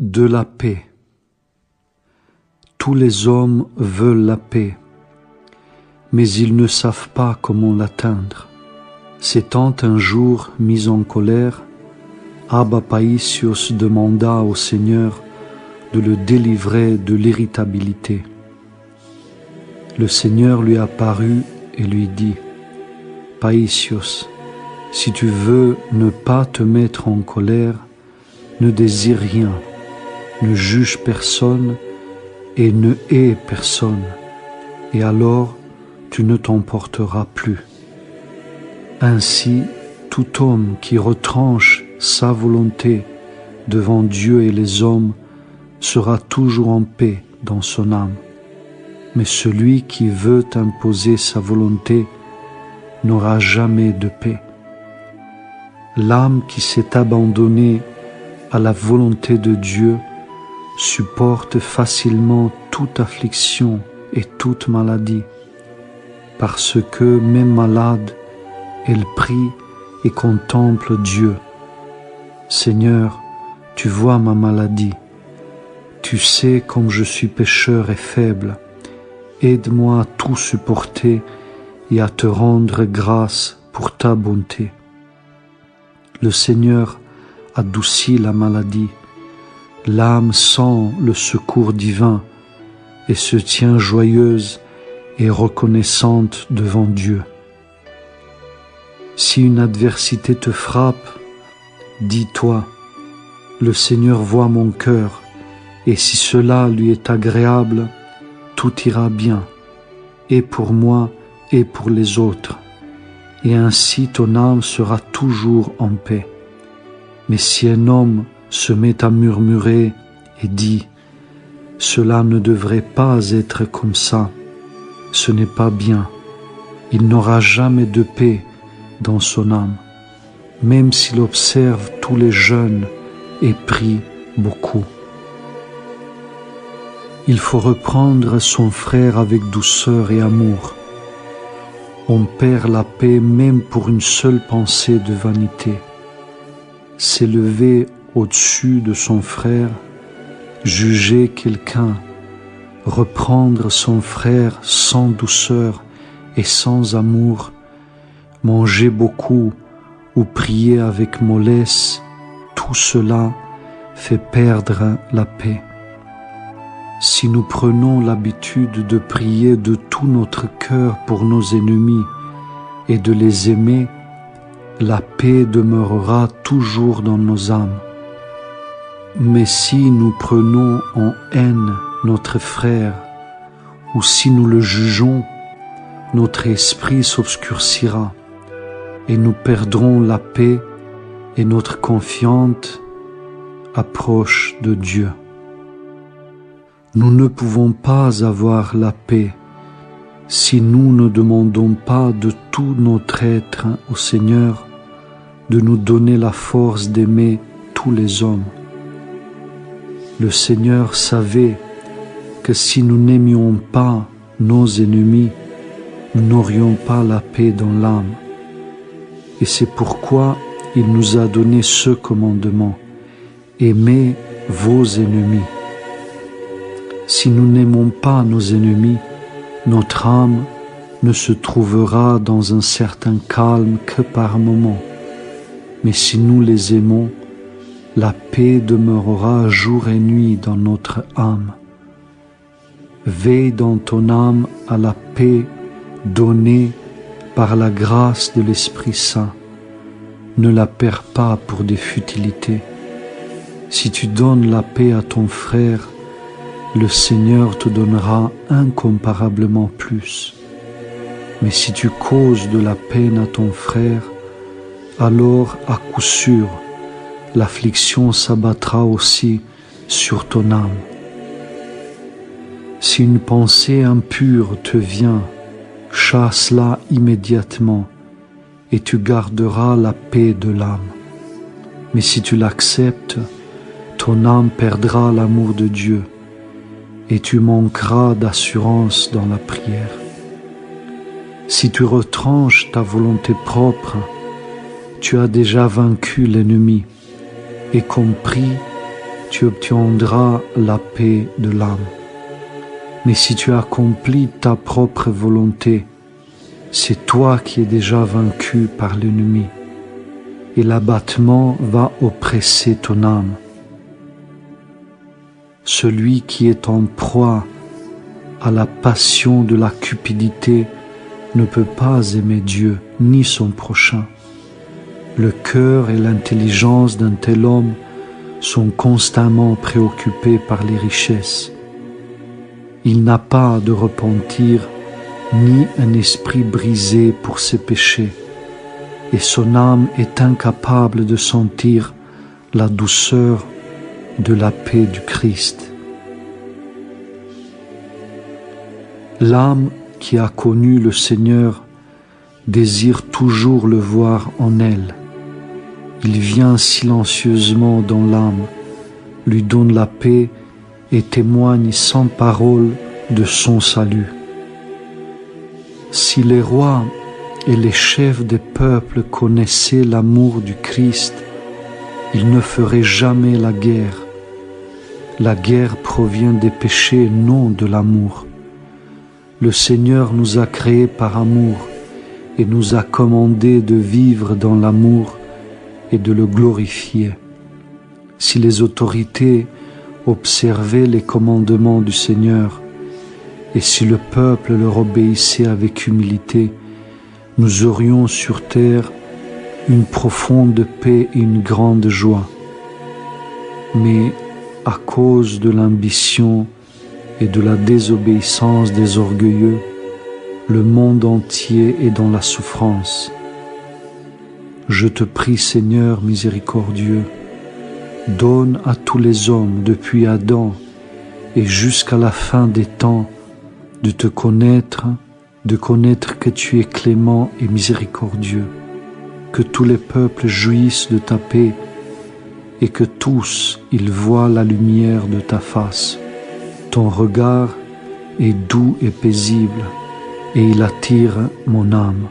de la paix. Tous les hommes veulent la paix, mais ils ne savent pas comment l'atteindre. S'étant un jour mis en colère, Abba Paisios demanda au Seigneur de le délivrer de l'irritabilité. Le Seigneur lui apparut et lui dit: « Paisios, si tu veux ne pas te mettre en colère, ne désire rien, ne juge personne et ne hais personne, et alors tu ne t'emporteras plus. Ainsi, tout homme qui retranche sa volonté devant Dieu et les hommes sera toujours en paix dans son âme. Mais celui qui veut imposer sa volonté n'aura jamais de paix. L'âme qui s'est abandonnée à la volonté de Dieu supporte facilement toute affliction et toute maladie, parce que, même malade, elle prie et contemple Dieu. Seigneur, tu vois ma maladie, tu sais comme je suis pécheur et faible, aide-moi à tout supporter et à te rendre grâce pour ta bonté. Le Seigneur adoucit la maladie, l'âme sent le secours divin et se tient joyeuse et reconnaissante devant Dieu. Si une adversité te frappe, dis-toi: le Seigneur voit mon cœur, et si cela lui est agréable, tout ira bien, et pour moi et pour les autres, et ainsi ton âme sera toujours en paix. Mais si un homme se met à murmurer et dit: « Cela ne devrait pas être comme ça, ce n'est pas bien », il n'aura jamais de paix dans son âme, même s'il observe tous les jeûnes et prie beaucoup. Il faut reprendre son frère avec douceur et amour. On perd la paix même pour une seule pensée de vanité. S'élever au-dessus de son frère, juger quelqu'un, reprendre son frère sans douceur et sans amour, manger beaucoup ou prier avec mollesse, tout cela fait perdre la paix. Si nous prenons l'habitude de prier de tout notre cœur pour nos ennemis et de les aimer, la paix demeurera toujours dans nos âmes. Mais si nous prenons en haine notre frère, ou si nous le jugeons, notre esprit s'obscurcira, et nous perdrons la paix et notre confiance approche de Dieu. Nous ne pouvons pas avoir la paix si nous ne demandons pas de tout notre être au Seigneur de nous donner la force d'aimer tous les hommes. Le Seigneur savait que si nous n'aimions pas nos ennemis, nous n'aurions pas la paix dans l'âme. Et c'est pourquoi il nous a donné ce commandement: aimez vos ennemis. Si nous n'aimons pas nos ennemis, notre âme ne se trouvera dans un certain calme que par moments. Mais si nous les aimons, la paix demeurera jour et nuit dans notre âme. Veille dans ton âme à la paix donnée par la grâce de l'Esprit Saint. Ne la perds pas pour des futilités. Si tu donnes la paix à ton frère, le Seigneur te donnera incomparablement plus. Mais si tu causes de la peine à ton frère, alors à coup sûr, l'affliction s'abattra aussi sur ton âme. Si une pensée impure te vient, chasse-la immédiatement et tu garderas la paix de l'âme. Mais si tu l'acceptes, ton âme perdra l'amour de Dieu et tu manqueras d'assurance dans la prière. Si tu retranches ta volonté propre, tu as déjà vaincu l'ennemi et compris, tu obtiendras la paix de l'âme. Mais si tu accomplis ta propre volonté, c'est toi qui es déjà vaincu par l'ennemi, et l'abattement va oppresser ton âme. Celui qui est en proie à la passion de la cupidité ne peut pas aimer Dieu ni son prochain. Le cœur et l'intelligence d'un tel homme sont constamment préoccupés par les richesses. Il n'a pas de repentir ni un esprit brisé pour ses péchés, et son âme est incapable de sentir la douceur de la paix du Christ. L'âme qui a connu le Seigneur désire toujours le voir en elle. Il vient silencieusement dans l'âme, lui donne la paix et témoigne sans parole de son salut. Si les rois et les chefs des peuples connaissaient l'amour du Christ, ils ne feraient jamais la guerre. La guerre provient des péchés, non de l'amour. Le Seigneur nous a créés par amour et nous a commandé de vivre dans l'amour et de le glorifier. Si les autorités observaient les commandements du Seigneur et si le peuple leur obéissait avec humilité, nous aurions sur terre une profonde paix et une grande joie. Mais à cause de l'ambition et de la désobéissance des orgueilleux, le monde entier est dans la souffrance. Je te prie, Seigneur miséricordieux, donne à tous les hommes depuis Adam et jusqu'à la fin des temps de te connaître, de connaître que tu es clément et miséricordieux, que tous les peuples jouissent de ta paix et que tous ils voient la lumière de ta face. Ton regard est doux et paisible et il attire mon âme.